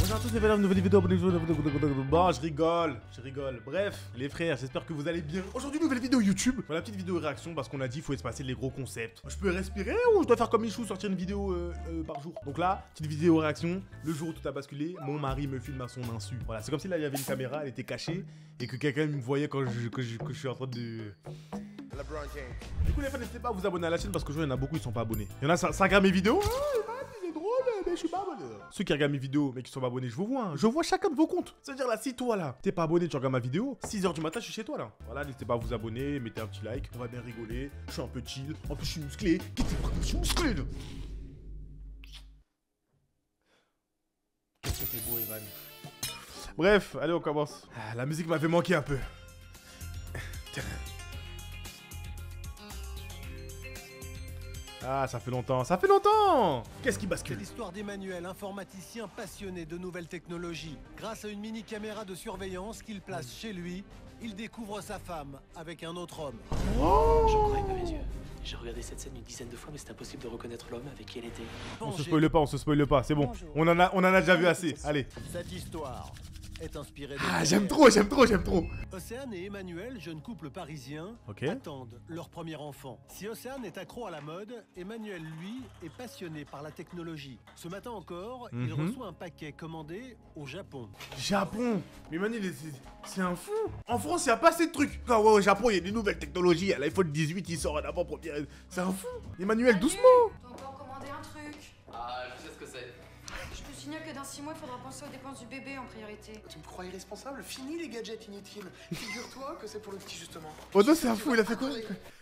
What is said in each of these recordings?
Bonjour à tous, c'est une nouvelle vidéo. Bon, je rigole. Bref, les frères, j'espère que vous allez bien. Aujourd'hui, nouvelle vidéo YouTube. Voilà, petite vidéo réaction parce qu'on a dit qu'il faut espacer les gros concepts. Je peux respirer ou je dois faire comme Michou, sortir une vidéo par jour. Donc là, petite vidéo réaction. Le jour où tout a basculé, mon mari me filme à son insu. Voilà, c'est comme si là, il y avait une caméra, elle était cachée et que quelqu'un me voyait quand je suis en train de... Du coup les fans, n'hésitez pas à vous abonner à la chaîne parce que je vois il y en a beaucoup qui sont pas abonnés. Il y en a ça regarde mes vidéos. C'est drôle mais je suis pas abonné. Ceux qui regardent mes vidéos mais qui sont pas abonnés, je vous vois. Hein. Je vois chacun de vos comptes. C'est-à-dire là, si toi là, t'es pas abonné, tu regardes ma vidéo, 6 h du matin, je suis chez toi là. Voilà, n'hésitez pas à vous abonner, mettez un petit like, on va bien rigoler. Je suis un peu chill. En plus je suis musclé. Je suis musclé là. Qu'est-ce que t'es beau Evan. Bref, allez on commence. Ah, la musique m'avait manqué un peu. Ah, ça fait longtemps, Qu'est-ce qui bascule? C'est l'histoire d'Emmanuel, informaticien passionné de nouvelles technologies. Grâce à une mini-caméra de surveillance qu'il place chez lui, il découvre sa femme avec un autre homme. Oh, j'en croyais pas mes yeux. J'ai regardé cette scène une dizaine de fois, mais c'est impossible de reconnaître l'homme avec qui elle était. On se spoile pas, c'est bon. Bonjour. On en a déjà vu assez, allez. Cette histoire est inspirée de... Ah, j'aime trop. Océane et Emmanuel, jeune couple parisien, attendent leur premier enfant. Si Océane est accro à la mode, Emmanuel, lui, est passionné par la technologie. Ce matin encore, il reçoit un paquet commandé au Japon. Japon? Mais Emmanuel, c'est un fou. En France, il n'y a pas assez de trucs. Quand au Japon, il y a des nouvelles technologies. L'iPhone 18, il sort en avant-première. C'est un fou. Emmanuel, doucement. T'as encore commandé un truc. Ah, je sais ce que c'est. Je te signale que dans 6 mois, il faudra penser aux dépenses du bébé en priorité. Tu me crois irresponsable? Fini les gadgets inutiles. Figure-toi que c'est pour le petit justement. Oh non, c'est un fou, il a fait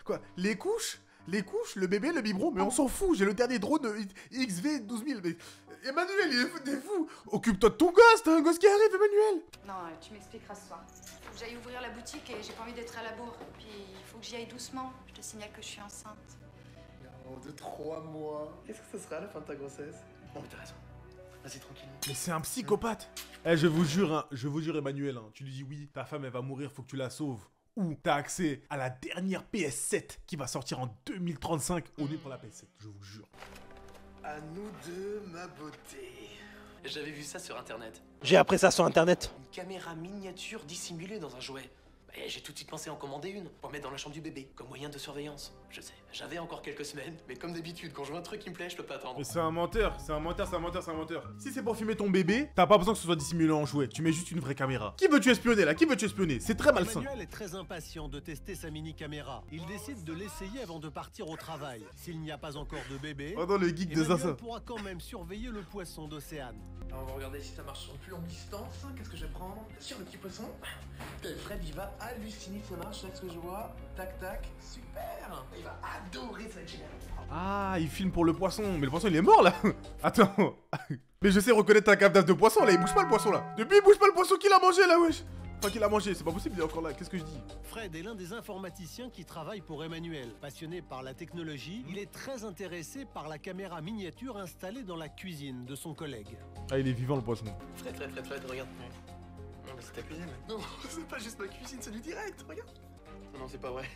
quoi? Les couches, le bébé, le biberon, mais on s'en fout, j'ai le dernier drone XV 12000. Mais Emmanuel, il est fou. Occupe-toi de ton gosse, t'as un gosse qui arrive, Emmanuel. Non, tu m'expliqueras ce soir. Faut que j'aille ouvrir la boutique et j'ai pas envie d'être à la bourre. Puis il faut que j'y aille doucement. Je te signale que je suis enceinte. Oh, de 3 mois. Qu'est-ce que ce sera à la fin de ta grossesse? Bon, mais t'as raison. Vas-y, tranquille. Mais c'est un psychopathe. Eh, je vous jure, Emmanuel, tu lui dis oui, ta femme elle va mourir, faut que tu la sauves. Ou t'as accès à la dernière PS7 qui va sortir en 2035. On est pour la PS7, je vous jure. À nous deux, ma beauté. J'avais vu ça sur internet. J'ai appris ça sur internet. Une caméra miniature dissimulée dans un jouet. Et j'ai tout de suite pensé en commander une pour mettre dans la chambre du bébé, comme moyen de surveillance. Je sais, j'avais encore quelques semaines, mais comme d'habitude, quand je vois un truc qui me plaît, je peux pas attendre. Mais c'est un menteur. Si c'est pour filmer ton bébé, t'as pas besoin que ce soit dissimulé en jouet. Tu mets juste une vraie caméra. Qui veux-tu espionner là? C'est très malsain. Emmanuel est très impatient de tester sa mini-caméra. Il décide de l'essayer avant de partir au travail. S'il n'y a pas encore de bébé, Oh non, le geek de Emmanuel Zaza. pourra quand même surveiller le poisson d'Océane. Alors, on va regarder si ça marche sur plus longue distance. Qu'est-ce que je vais prendre? Sur le petit poisson. Fred, il va halluciner que ça marche, c'est ce que je vois. Tac, tac. Super. Il va adorer cette génial. Ah, il filme pour le poisson. Mais le poisson, il est mort là. Attends. Mais je sais reconnaître ta captage de poisson là. Il bouge pas le poisson là. Depuis, il bouge pas le poisson qu'il a mangé là, wesh. Enfin, qu'il a mangé, c'est pas possible, il est encore là. Qu'est-ce que je dis? Fred est l'un des informaticiens qui travaille pour Emmanuel. Passionné par la technologie, il est très intéressé par la caméra miniature installée dans la cuisine de son collègue. Ah, il est vivant le poisson. Fred, regarde. Non, mais c'est ta cuisine. Non, c'est pas juste ma cuisine, c'est du direct, regarde. Non, c'est pas vrai.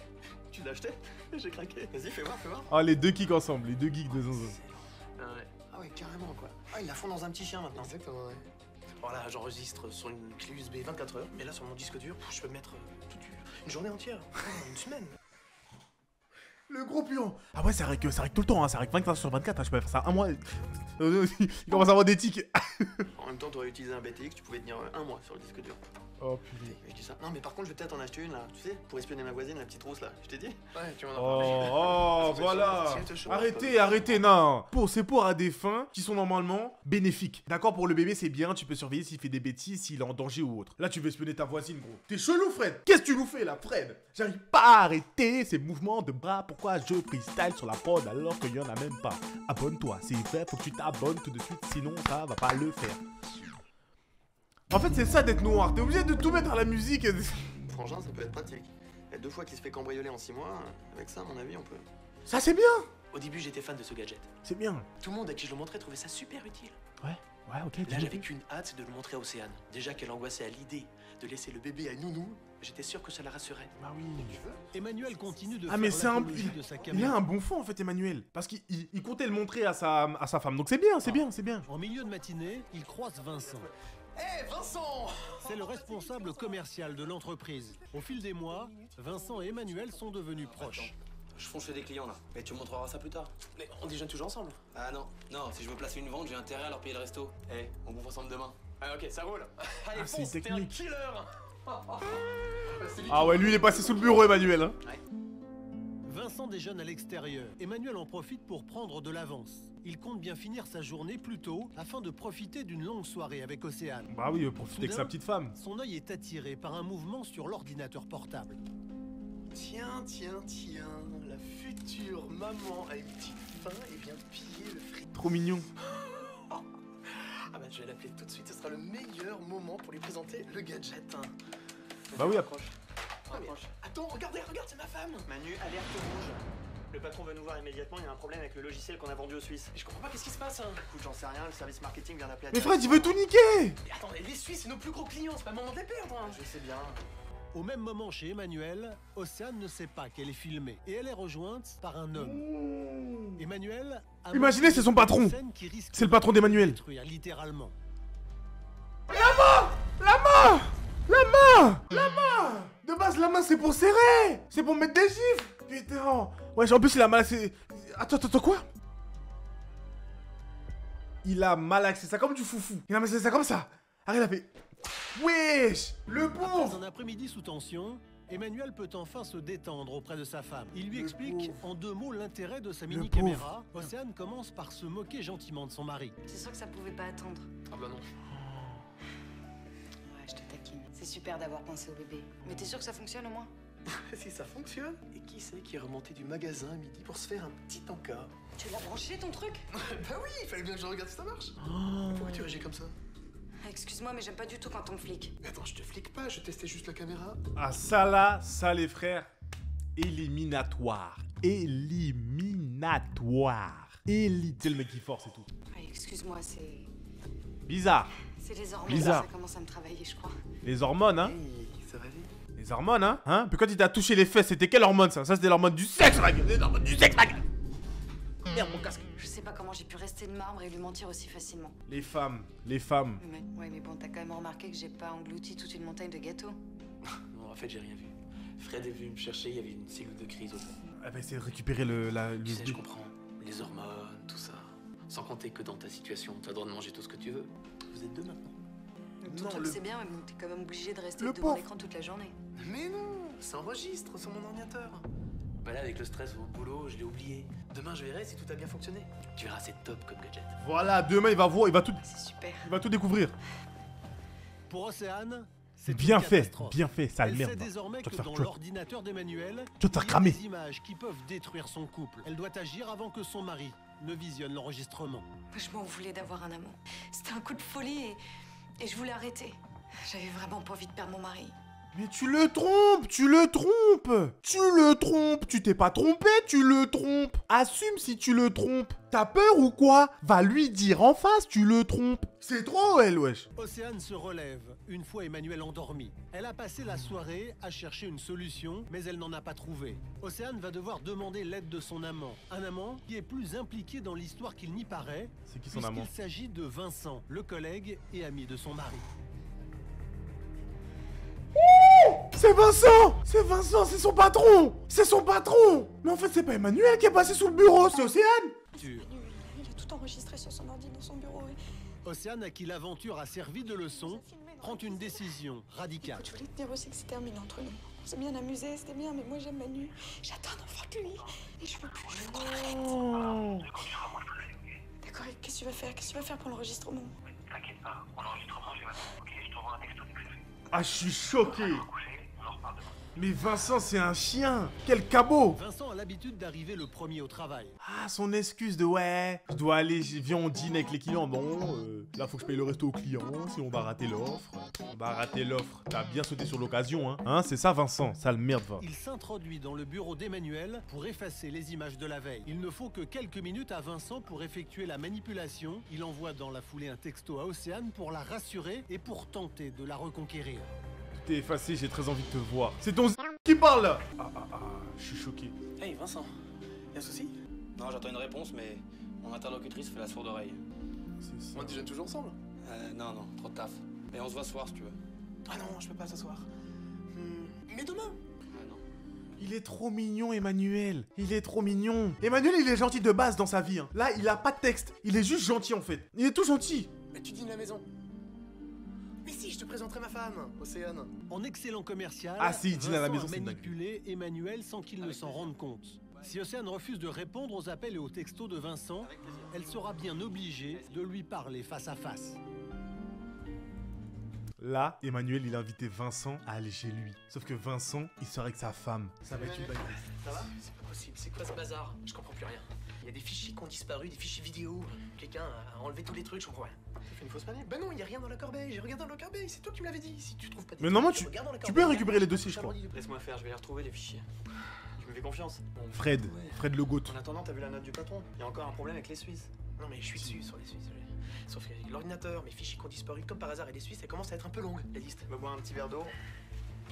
Tu l'as acheté? J'ai craqué. Vas-y, fais voir. Ah, les deux geeks ensemble, les deux geeks de Zonzo. Ah ouais. Ah ouais, carrément quoi. Ah, ils la font dans un petit chien maintenant. Exactement, ouais. Voilà, j'enregistre sur une clé USB 24 heures, mais là sur mon disque dur, je peux mettre une journée entière, une semaine. Le gros puant. Ah ouais, ça règle tout le temps, hein. Ça règle 24 sur 24, hein. Je peux faire ça un mois. Il commence à avoir des tics. En même temps, t'aurais utilisé un BTX, tu pouvais tenir un mois sur le disque dur. Oh putain. Je dis ça. Non, mais par contre, je vais peut-être en acheter une là, tu sais, pour espionner ma voisine, la petite rousse là. Je t'ai dit? Ouais, tu m'en as parlé. Oh, voilà. Arrêtez, non. C'est pour à des fins qui sont normalement bénéfiques. D'accord, pour le bébé, c'est bien, tu peux surveiller s'il fait des bêtises, s'il est en danger ou autre. Là, tu veux espionner ta voisine, gros. T'es chelou, Fred. Qu'est-ce que tu nous fais là, Fred? J'arrive pas à arrêter ces mouvements de bras. Pourquoi je freestyle sur la prod alors qu'il y en a même pas? Abonne-toi, c'est vrai, faut que tu t'abonnes tout de suite, sinon ça va pas le faire. En fait, c'est ça d'être noir, t'es obligé de tout mettre à la musique. Frangin, ça peut être pratique. Et 2 fois qu'il se fait cambrioler en 6 mois, avec ça, à mon avis, on peut. Ça, c'est bien. Au début, j'étais fan de ce gadget. C'est bien. Tout le monde à qui je le montrais trouvait ça super utile. Ouais. Ouais, ok. Là, j'avais qu'une hâte, c'est de le montrer à Océane. Déjà qu'elle angoissait à l'idée de laisser le bébé à Nounou, j'étais sûr que ça la rassurait. Bah oui. Emmanuel continue de Ah faire mais c'est un... l'apologie de sa Il caméra. a un bon fond en fait Emmanuel. Parce qu'il comptait le montrer à sa femme. Donc c'est bien, c'est bien, c'est bien. En milieu de matinée, il croise Vincent. Hé, Vincent! C'est le responsable commercial de l'entreprise. Au fil des mois, Vincent et Emmanuel sont devenus proches. Je fonce chez des clients là. Mais tu me montreras ça plus tard. Mais on déjeune toujours ensemble. Ah non, non, si je veux placer une vente, j'ai intérêt à leur payer le resto. Eh, on bouffe ensemble demain. Ah ok, ça roule. Allez, Ah, c'est fonce, t'es un technique. killer. Ah ouais, lui il est passé sous le bureau Emmanuel. Hein. Vincent déjeune à l'extérieur. Emmanuel en profite pour prendre de l'avance. Il compte bien finir sa journée plus tôt afin de profiter d'une longue soirée avec Océane. Bah oui, profiter avec sa petite femme. Son œil est attiré par un mouvement sur l'ordinateur portable. Tiens, la future maman a une petite faim et vient piller le frigo. Trop mignon. Ah bah je vais l'appeler tout de suite, ce sera le meilleur moment pour lui présenter le gadget. Hein. Bah oui, Approche. Attends, regardez, c'est ma femme. Manu, alerte rouge. Le patron veut nous voir immédiatement, il y a un problème avec le logiciel qu'on a vendu aux Suisses. Mais je comprends pas, qu'est-ce qui se passe hein. Écoute, j'en sais rien, le service marketing vient d'appeler à Mais Fred, il veut tout niquer. Mais attends, les Suisses, c'est nos plus gros clients, c'est pas le moment de les perdre. Hein. Je sais bien. Au même moment chez Emmanuel, Océane ne sait pas qu'elle est filmée et elle est rejointe par un homme. Emmanuel a Imaginez, c'est son patron. une scène qui risque C'est le patron d'Emmanuel. de détruire littéralement. La main. De base, la main c'est pour serrer. C'est pour mettre des gifles. Putain. Ouais, en plus il a mal accès. Attends, quoi? Il a mal accès ça comme du foufou. Il a mal accès ça comme ça. Arrête, il a fait. Wesh, le Après pauvre. un après-midi sous tension, Emmanuel peut enfin se détendre auprès de sa femme. Il lui explique en 2 mots l'intérêt de sa mini-caméra. Océane commence par se moquer gentiment de son mari. C'est sûr que ça pouvait pas attendre. Ah bah non. Ouais, je te taquine. C'est super d'avoir pensé au bébé. Mais t'es sûr que ça fonctionne au moins? Si ça fonctionne. Et qui c'est qui est remonté du magasin à midi pour se faire un petit encas? Tu l'as branché ton truc? Bah oui, il fallait bien que je regarde si ça marche. Pourquoi tu réagis comme ça? Excuse-moi, mais j'aime pas du tout quand on me flique. Mais attends, je te flique pas, je testais juste la caméra. Ah ça là, ça les frères. Éliminatoire. Éliminatoire. C'est le mec qui force et tout. Ouais, excuse-moi, c'est Bizarre. les hormones. Bizarre. Ça commence à me travailler, je crois. Les hormones, hein. Hey, ça va aller. Les hormones, hein. Puis quand il t'a touché les fesses, c'était quelle hormone ça? Ça c'était l'hormone du sexe, ma gueule. Les hormones du sexe, ma gueule. Merde, mon casque. Je sais pas comment j'ai pu rester de marbre et lui mentir aussi facilement. Les femmes. Mais bon, t'as quand même remarqué que j'ai pas englouti toute une montagne de gâteaux. Non, en fait, j'ai rien vu. Fred est venu me chercher, il y avait une cellule de crise au fond. Elle va essayer de récupérer le Tu sais, je comprends. Les hormones, tout ça. Sans compter que dans ta situation, t'as le droit de manger tout ce que tu veux. Vous êtes deux maintenant. Ton truc, c'est bien, mais bon, t'es quand même obligé de rester Le devant pauvre. l'écran toute la journée. Mais non, ça enregistre sur mon ordinateur. Bah là, avec le stress au boulot, je l'ai oublié. Demain, je verrai si tout a bien fonctionné. Tu verras, c'est top comme gadget. Voilà, demain il va voir, il va tout découvrir. Pour Océane, c'est Bien une fait, catastrophe. sale Elle merde. sait désormais Tu vas que te faire dans tuer. l'ordinateur d'Emmanuel, Tu vas te faire il y a cramer. des images qui peuvent détruire son couple. Elle doit agir avant que son mari ne visionne l'enregistrement. Je m'en voulais d'avoir un amant. C'était un coup de folie et je voulais arrêter. J'avais vraiment pas envie de perdre mon mari. Mais tu le trompes. Tu t'es pas trompé, tu le trompes. Assume si tu le trompes. T'as peur ou quoi? Va lui dire en face, tu le trompes. C'est trop, elle, wesh. Océane se relève, une fois Emmanuel endormi. Elle a passé la soirée à chercher une solution, mais elle n'en a pas trouvé. Océane va devoir demander l'aide de son amant. Un amant qui est plus impliqué dans l'histoire qu'il n'y paraît. C'est qui son amant? Il s'agit de Vincent, le collègue et ami de son mari. C'est Vincent, c'est son patron. Mais en fait, c'est pas Emmanuel qui est passé sous le bureau, c'est Océane. Tur. Il a tout enregistré sur son ordi dans son bureau. Océane, à qui l'aventure a servi de leçon, prend une décision radicale. Écoute, je voulais te dire aussi que c'est terminé entre nous. On s'est bien amusé, c'était bien, mais moi j'aime Manu. J'attends un enfant de lui. Et je veux plus, je veux qu'on arrête. D'accord, et qu'est-ce que tu vas faire? Qu'est-ce que tu vas faire pour l'enregistrement? T'inquiète pas, on l'enregistrement, je vais. Ok, je t'envoie un texto dès que c'est fait. Ah, je suis choqué. On en reparle demain. Mais Vincent, c'est un chien. Quel cabot. Vincent a l'habitude d'arriver le premier au travail. Ah, son excuse de ouais, je dois aller, viens on dîne avec les clients. Non, là faut que je paye le resto aux clients, sinon on va rater l'offre. On va rater l'offre. T'as bien sauté sur l'occasion, hein. Hein, c'est ça Vincent, sale merde va. Il s'introduit dans le bureau d'Emmanuel pour effacer les images de la veille. Il ne faut que quelques minutes à Vincent pour effectuer la manipulation. Il envoie dans la foulée un texto à Océane pour la rassurer et pour tenter de la reconquérir. T'es effacé, j'ai très envie de te voir. C'est ton qui parle là. Je suis choqué. Hey Vincent, y'a un souci? Non, j'attends une réponse, mais mon interlocutrice fait la sourde oreille. C'est ça. On déjeune toujours ensemble? Non, trop de taf. Mais on se voit ce soir si tu veux. Ah non, je peux pas ce soir. Mais demain? Ah non. Il est trop mignon Emmanuel. Il est trop mignon. Emmanuel il est gentil de base dans sa vie. Hein. Là il a pas de texte. Il est juste gentil en fait. Il est tout gentil. Mais tu dînes à la maison. Mais si, je te présenterai ma femme, Océane. En excellent commercial, Ah si, il dîne à la maison, Vincent a c'est une manipulé Emmanuel sans qu'il ne s'en rende compte. Si Océane refuse de répondre aux appels et aux textos de Vincent, elle sera bien obligée de lui parler face à face. Là, Emmanuel il a invité Vincent à aller chez lui. Sauf que Vincent, il sort avec sa femme. Ça va être une balle. Ça va? C'est pas possible, c'est quoi ce bazar? Je comprends plus rien. Il y a des fichiers qui ont disparu, des fichiers vidéo. Quelqu'un a enlevé tous les trucs, je comprends rien. T'as fait une fausse manip? Ben non, y a rien dans la corbeille. J'ai regardé dans la corbeille, c'est toi qui me l'avais dit. Si tu trouves pas des Mais trucs, normalement, regarde dans la tu corbeille, peux récupérer les dossiers, je crois. Laisse-moi faire, je vais les retrouver les fichiers. Tu me fais confiance? Fred le goat. En attendant, t'as vu la note du patron? Il y a encore un problème avec les Suisses. Non mais je suis dessus sur les Suisses. Sauf que l'ordinateur, mes fichiers qui ont disparu comme par hasard et les Suisses, ça commence à être un peu longue, la liste. Va boire un petit verre d'eau.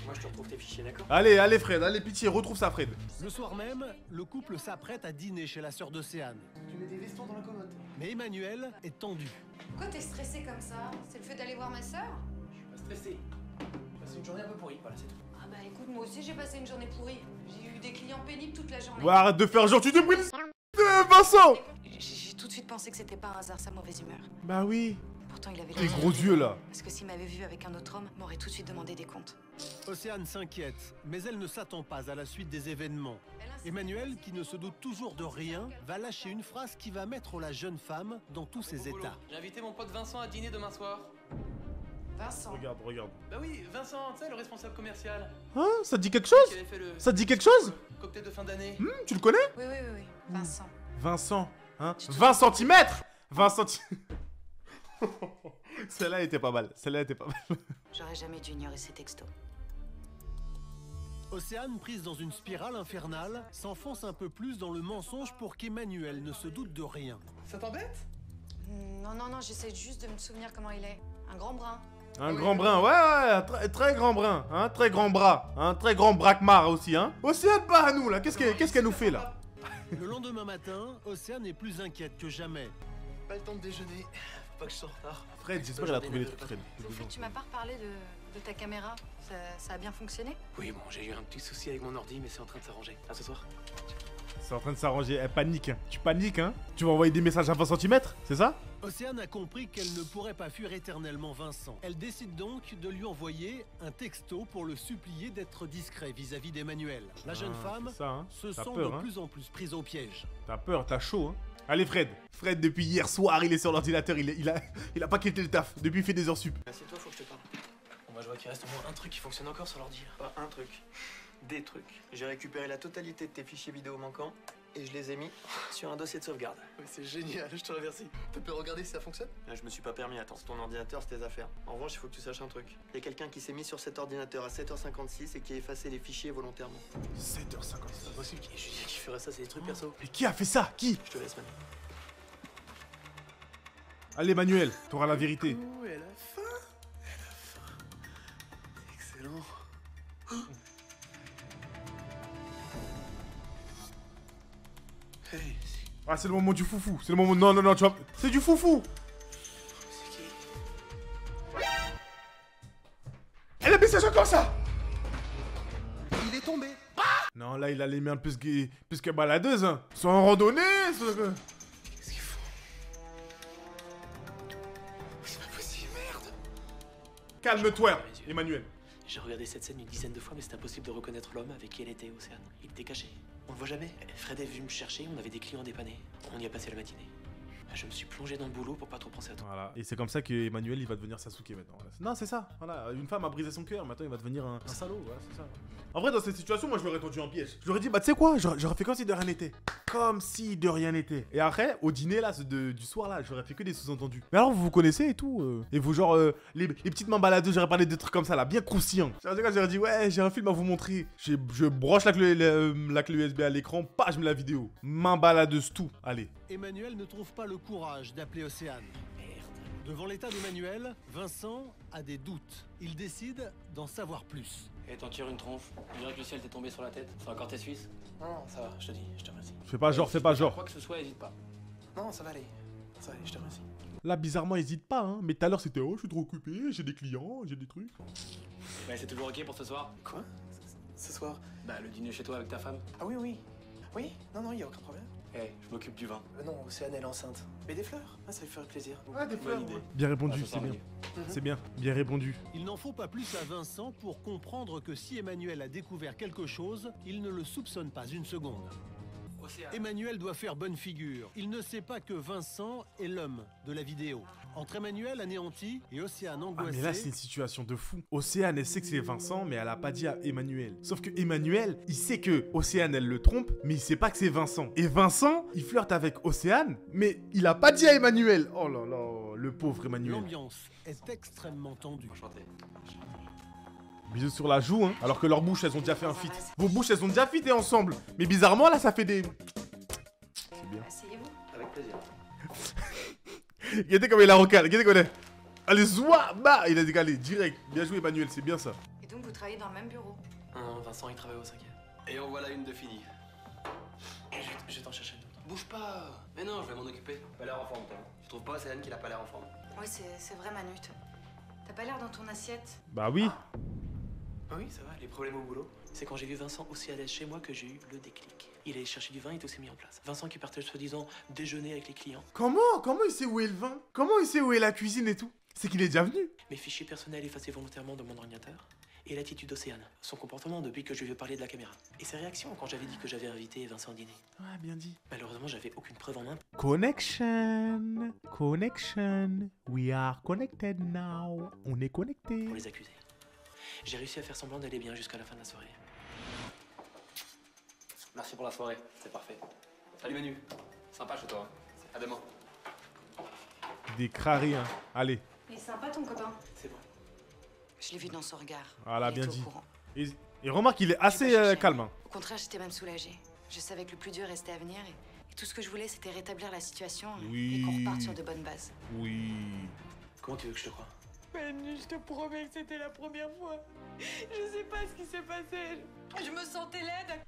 Moi, je te retrouve tes fichiers, d'accord? Allez Fred, allez pitié, retrouve ça Fred. Le soir même, le couple s'apprête à dîner chez la sœur d'Océane. Tu mets des vestons dans la commode. Mais Emmanuel est tendu. Pourquoi t'es stressé comme ça? C'est le fait d'aller voir ma sœur? Je suis pas stressé. J'ai passé une journée un peu pourrie, voilà, c'est tout. Ah bah écoute, moi aussi j'ai passé une journée pourrie. J'ai eu des clients pénibles toute la journée. Ouais, arrête de faire genre, tu t'es pris Vincent. J'ai tout de suite pensé que c'était par hasard sa mauvaise humeur. Bah oui. Pourtant il avait Tes gros yeux là. Parce que s'il m'avait vu avec un autre homme, m'aurait tout de suite demandé des comptes. Océane s'inquiète, mais elle ne s'attend pas à la suite des événements. Emmanuel, qui ne se doute toujours de rien, va lâcher une phrase qui va mettre la jeune femme dans tous ses états. J'ai invité mon pote Vincent à dîner demain soir. Vincent. Regarde. Bah oui, Vincent, tu sais, le responsable commercial. Hein, ça te dit quelque chose? Qui avait fait le Ça te dit quelque chose? cocktail de fin d'année. Tu le connais? Oui. Vincent. Vincent, hein? 20 centimètres. 20 centimètres. Celle-là était pas mal. J'aurais jamais dû ignorer ces textos. Océane, prise dans une spirale infernale, s'enfonce un peu plus dans le mensonge pour qu'Emmanuel ne se doute de rien. Ça t'embête? Non, j'essaie juste de me souvenir comment il est. Un grand brun. Un grand brin, ouais, très grand brin, hein, très grand bras, hein, très grand braquemar aussi, hein. Océane, pas à nous là, qu'est-ce qu'elle nous fait là? Le lendemain matin, Océane est plus inquiète que jamais. Pas le temps de déjeuner. Faut pas que je sois en retard. Fred, j'espère qu'elle a trouvé les trucs, Fred. Au fait, tu m'as pas reparlé de ta caméra. Ça a bien fonctionné? Oui, bon, j'ai eu un petit souci avec mon ordi, mais c'est en train de s'arranger. À ce soir. C'est en train de s'arranger, elle panique, hein. Tu paniques, hein. Tu vas envoyer des messages à 20 cm, c'est ça? Océane a compris qu'elle ne pourrait pas fuir éternellement Vincent. Elle décide donc de lui envoyer un texto pour le supplier d'être discret vis-à-vis d'Emmanuel. La jeune femme ça, hein. se T'as sent peur, de hein. plus en plus prise au piège. T'as peur, t'as chaud, hein. Allez Fred, depuis hier soir, il est sur l'ordinateur, il a pas quitté le taf. Depuis il fait des heures sup. Assieds-toi, faut que je te parle. Bon, bah, je vois qu'il reste au moins un truc qui fonctionne encore sur l'ordi. Pas un truc. Des trucs. J'ai récupéré la totalité de tes fichiers vidéo manquants et je les ai mis sur un dossier de sauvegarde. Mais c'est génial, je te remercie. Tu peux regarder si ça fonctionne? Là, je me suis pas permis, attends, c'est ton ordinateur, c'est tes affaires. En revanche, il faut que tu saches un truc. Il y a quelqu'un qui s'est mis sur cet ordinateur à 7h56 et qui a effacé les fichiers volontairement. 7h56. C'est pas possible, qui ferait ça, c'est des trucs perso. Mais qui a fait ça? Qui? Je te laisse, man. Allez Manuel, t'auras la vérité. Ouh, elle a faim. Excellent. Hey, Ah, c'est le moment du foufou, c'est le moment... Non, tu vois... C'est du foufou. c'est qui? Elle a mis ça comme ça. il est tombé. Non, là, il a les mains plus que baladeuse, hein. Ils sont en randonnée, Qu'est-ce qu'ils font? C'est pas possible, merde. Calme-toi, Emmanuel. J'ai regardé cette scène une dizaine de fois, mais c'est impossible de reconnaître l'homme avec qui elle était, Océane. Il était caché. On le voit jamais. Fred est venu me chercher, on avait des clients à dépanner. On y a passé la matinée. Je me suis plongé dans le boulot pour pas trop penser à toi. Voilà. Et c'est comme ça que Emmanuel il va devenir Sasuke maintenant. Non, c'est ça. Voilà. Une femme a brisé son cœur, maintenant il va devenir un salaud. Voilà, c'est ça. En vrai, dans cette situation, moi je l'aurais tendu en piège. Je lui aurais dit, bah tu sais quoi, j'aurais fait comme si de rien n'était. Comme si de rien n'était. Et après, au dîner là, du soir là, j'aurais fait que des sous-entendus. Mais alors, vous vous connaissez et tout. Et vous, genre, les petites mains baladeuses, j'aurais parlé de trucs comme ça là, bien croustillants. J'aurais dit, ouais, j'ai un film à vous montrer. Je broche la clé USB à l'écran, pas, je mets la vidéo. Main baladeuse, tout. Allez. Emmanuel ne trouve pas le courage d'appeler Océane. Devant l'état d'Emmanuel, Vincent a des doutes. Il décide d'en savoir plus. Et t'en tires une tronche. On dirait que le ciel t'est tombé sur la tête. C'est encore tes Suisse. Non, ça va, je te dis, je te remercie. Fais pas genre, fais pas genre. Quoi que ce soit, hésite pas. Non, ça va aller. Ça va aller, je te remercie. Là, bizarrement, hésite pas, hein. Mais tout à l'heure, c'était, oh, je suis trop occupé, j'ai des clients, j'ai des trucs. Ouais, c'est toujours ok pour ce soir? Quoi? Ce soir? Bah, le dîner chez toi avec ta femme. Ah oui, oui. Oui, non, y a aucun problème. Eh, je m'occupe du vin. Non, Océane, elle est enceinte. Mais des fleurs, ah, ça lui ferait plaisir. Ah, des fleurs, idée. bien répondu, Ah, ça c'est bien. sent C'est bien, bien répondu. Il n'en faut pas plus à Vincent pour comprendre que si Emmanuel a découvert quelque chose, il ne le soupçonne pas une seconde. Océane. Emmanuel doit faire bonne figure. Il ne sait pas que Vincent est l'homme de la vidéo. Entre Emmanuel anéanti et Océane Ah, angoissée... mais là, c'est une situation de fou. Océane, elle sait que c'est Vincent, mais elle a pas dit à Emmanuel. Sauf que Emmanuel, il sait que Océane, elle le trompe, mais il sait pas que c'est Vincent. Et Vincent, il flirte avec Océane, mais il a pas dit à Emmanuel. Oh là là, le pauvre Emmanuel. L'ambiance est extrêmement tendue. Enchanté. Bisous sur la joue, hein. Alors que leurs bouches, elles ont déjà fait un feat. Vos bouches, elles ont déjà fité ensemble. Mais bizarrement, là, ça fait des... C'est bien. Asseyez-vous. Avec plaisir. Regardez comme il a recalé, regardez comme il est. Allez, zoua, bah, il a décalé, direct. Bien joué, Emmanuel, c'est bien ça. Et donc vous travaillez dans le même bureau. Non, Vincent, il travaille au 5e. Et en voilà une de finie. Je vais t'en chercher une autre. Bouge pas. Mais non, je vais m'en occuper. Pas l'air en forme, toi. Tu trouves pas, Océane, qu'il a pas l'air en forme? Oui, c'est vrai, Manu. T'as pas l'air dans ton assiette. Bah oui. Ah oui, ça va, les problèmes au boulot. C'est quand j'ai vu Vincent aussi à l'aise chez moi que j'ai eu le déclic. Il allait chercher du vin et tout s'est mis en place. Vincent qui partait soi-disant déjeuner avec les clients. Comment il sait où est le vin? Comment il sait où est la cuisine et tout? C'est qu'il est déjà venu. Mes fichiers personnels effacés volontairement de mon ordinateur. Et l'attitude d'Océane. Son comportement depuis que je lui ai parlé de la caméra. Et ses réactions quand j'avais dit que j'avais invité Vincent au dîner. Ouais, bien dit. Malheureusement, j'avais aucune preuve en main. Connection. Connection. We are connected now. On est connecté. Pour les accuser. J'ai réussi à faire semblant d'aller bien jusqu'à la fin de la soirée. Merci pour la soirée, c'est parfait. Salut Manu. Sympa chez toi. À demain. Des crâries, hein. Allez. Il est sympa ton copain. C'est bon. Je l'ai vu dans son regard. Voilà, Il bien était au dit. courant. Et remarque, il est assez calme. Hein. Au contraire, j'étais même soulagée. Je savais que le plus dur restait à venir et tout ce que je voulais, c'était rétablir la situation Oui. et qu'on reparte sur de bonnes bases. Oui. Comment tu veux que je te croie? Manu, je te promets que c'était la première fois. Je sais pas ce qui s'est passé. Je me sentais laide.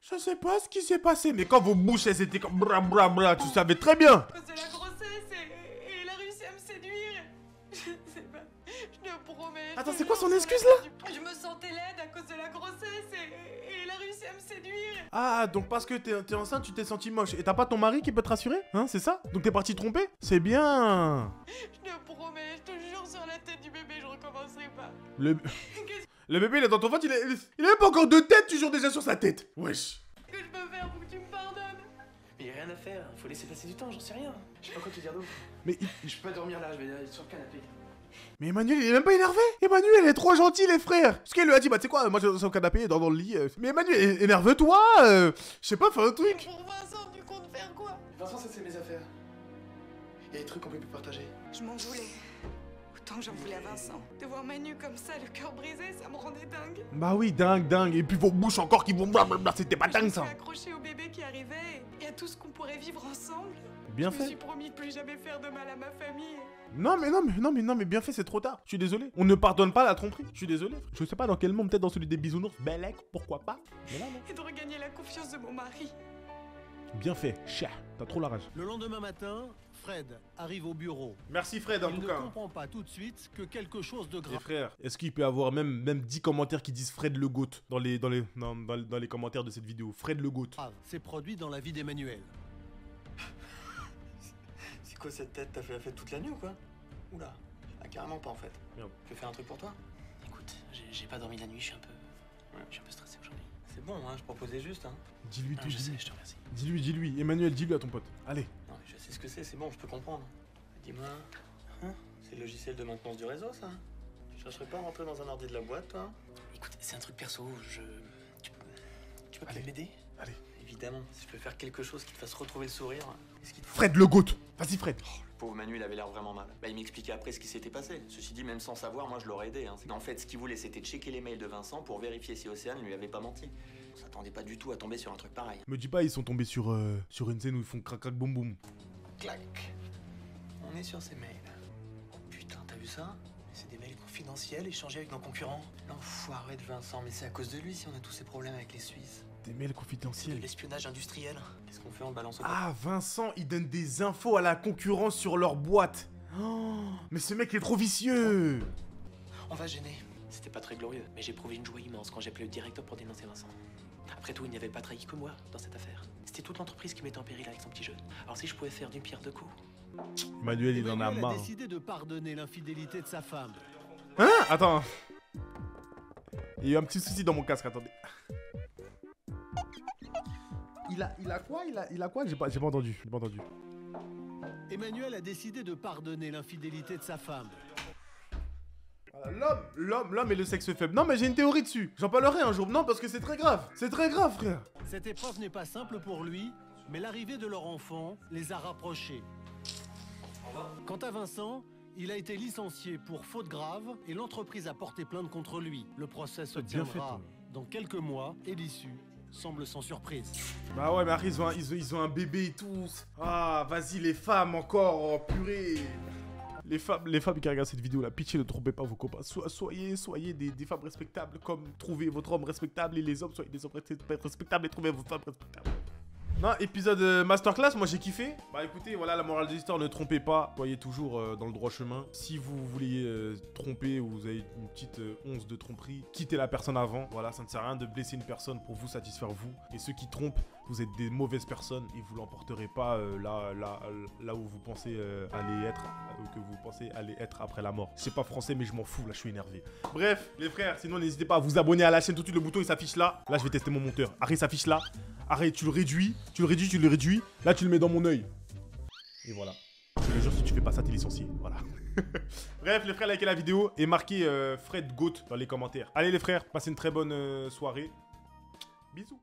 Je sais pas ce qui s'est passé, mais quand vos bouches, elles étaient comme bra bra bra, tu savais très bien. À cause de la grossesse et il a réussi à me séduire. Je sais pas. Je te promets. Attends, je c'est te quoi jure son sur excuse, la tête du- Je me sentais laide à cause de la grossesse et il a réussi à me séduire. Ah, donc parce que t'es enceinte, tu t'es senti moche. Et t'as pas ton mari qui peut te rassurer? Hein, c'est ça? Donc t'es parti tromper? C'est bien. Je te promets, je te jure sur la tête du bébé, je recommencerai pas. Le bébé, il est dans ton ventre, il est même pas encore de tête, tu jures déjà sur sa tête. Wesh. Qu'est-ce que je peux faire pour que tu me pardonnes? Mais y a rien à faire, faut laisser passer du temps, j'en sais rien. Je sais pas quoi te dire d'autre. Mais, Je peux pas dormir là, je vais aller sur le canapé. mais Emmanuel, il est même pas énervé. Emmanuel, il est trop gentil, les frères. Parce qu'il lui a dit, bah tu sais quoi, moi je suis sur le canapé, dans le lit. Mais Emmanuel, énerve-toi. Je sais pas, fais un truc. Pour Vincent, tu comptes faire quoi? Vincent, ça c'est mes affaires. Y a des trucs qu'on peut plus partager. Je m'en voulais. Autant que j'en voulais à Vincent. De voir Manu comme ça, le cœur brisé, ça me rendait dingue. Bah oui, dingue. Et puis vos bouches encore qui vont blablabla, c'était pas dingue Je ça. me suis accrochée au bébé qui arrivait et à tout ce qu'on pourrait vivre ensemble. Bien Je me fait. suis promis de plus jamais faire de mal à ma famille. Non mais bien fait, c'est trop tard. Je suis désolé. On ne pardonne pas la tromperie. Je suis désolé. Je sais pas dans quel monde, peut-être dans celui des bisounours. Belek, pourquoi pas. Mais là, non. Et de regagner la confiance de mon mari. Bien fait. Chia, t'as trop la rage. Le lendemain matin, Fred arrive au bureau. Merci Fred, en Il tout ne cas. comprend pas tout de suite que quelque chose de Les grave frères, est-ce qu'il peut y avoir même 10 commentaires qui disent Fred le GOAT dans les commentaires de cette vidéo? Fred le GOAT. s'est produit dans la vie d'Emmanuel. C'est quoi cette tête? T'as fait la fête toute la nuit ou quoi? Oula. Ah, carrément pas en fait. Merde. Je vais faire un truc pour toi? Écoute, j'ai pas dormi la nuit, je suis un peu stressé aujourd'hui. C'est bon, hein, je proposais juste, hein. Dis-lui tout, Je sais, dis-lui. je te remercie. Dis-lui. Emmanuel, dis-lui à ton pote. Allez. Non, mais je sais ce que c'est bon, je peux comprendre. Dis-moi, hein, c'est le logiciel de maintenance du réseau, ça? Tu chercherais pas à rentrer dans un ordi de la boîte, toi? Écoute, c'est un truc perso, Tu peux peut-être m'aider? Allez. Évidemment, si je peux faire quelque chose qui te fasse retrouver le sourire, qu'est-ce qu'il te faut? Fred, le GOAT. Vas-y, Fred. Le pauvre Manuel avait l'air vraiment mal. Bah, il m'expliquait après ce qui s'était passé. Ceci dit, même sans savoir, moi je l'aurais aidé. Hein. En fait, ce qu'il voulait, c'était checker les mails de Vincent pour vérifier si Océane lui avait pas menti. On s'attendait pas du tout à tomber sur un truc pareil. Me dis pas, ils sont tombés sur une scène où ils font crac crac boum boum. Clac. On est sur ces mails. Putain, t'as vu ça? C'est des mails confidentiels échangés avec nos concurrents. L'enfoiré de Vincent, mais c'est à cause de lui si on a tous ces problèmes avec les Suisses. Des mails C'est de confidentiels. l'espionnage industriel. Qu'est-ce qu'on fait? On balance au Ah, Vincent, il donne des infos à la concurrence sur leur boîte. Oh, mais ce mec est trop vicieux. On va gêner. C'était pas très glorieux, mais j'ai prouvé une joie immense quand j'ai appelé le directeur pour dénoncer Vincent. Après tout, il n'y avait pas trahi que moi dans cette affaire. C'était toute l'entreprise qui mettait en péril avec son petit jeu. Alors si je pouvais faire d'une pierre deux coups... Emmanuel, il en a Emmanuel marre. a décidé de pardonner l'infidélité de sa femme. Hein? Attends. Il y a eu un petit souci dans mon casque, attendez. Il a quoi? J'ai pas entendu. Emmanuel a décidé de pardonner l'infidélité de sa femme. Voilà, l'homme est le sexe faible. Non, mais j'ai une théorie dessus. J'en parlerai un jour. Non, parce que c'est très grave. C'est très grave, frère. Cette épreuve n'est pas simple pour lui, mais l'arrivée de leur enfant les a rapprochés. Quant à Vincent, il a été licencié pour faute grave et l'entreprise a porté plainte contre lui. Le procès se Bien fait, tiendra toi. dans quelques mois et l'issue semble sans surprise. Bah ouais, mais après, ils ont un bébé et tout. Ah, vas-y, les femmes encore. Oh, purée. Les femmes qui regardent cette vidéo, là, pitié, ne trompez pas vos copains. Soyez des femmes respectables, comme trouvez votre homme respectable, et les hommes, soyez des hommes respectables et trouvez vos femmes respectables. Non, épisode masterclass, moi j'ai kiffé. Bah écoutez, voilà la morale de l'histoire, ne trompez pas. Soyez toujours dans le droit chemin. Si vous voulez tromper ou vous avez une petite once de tromperie, quittez la personne avant. Voilà, ça ne sert à rien de blesser une personne pour vous satisfaire vous. Et ceux qui trompent, vous êtes des mauvaises personnes et vous l'emporterez pas là où vous pensez aller être, que vous pensez aller être après la mort. C'est pas français, mais je m'en fous, là je suis énervé. Bref, les frères, sinon n'hésitez pas à vous abonner à la chaîne tout de suite, le bouton il s'affiche là. Là je vais tester mon monteur. Arrête, il s'affiche là. Arrête, tu le réduis. Là, tu le mets dans mon œil. Et voilà. Je te jure, si tu fais pas ça, t'es licencié. Voilà. Bref, les frères, likez la vidéo et marquez Fred Goat dans les commentaires. Allez, les frères, passez une très bonne soirée. Bisous.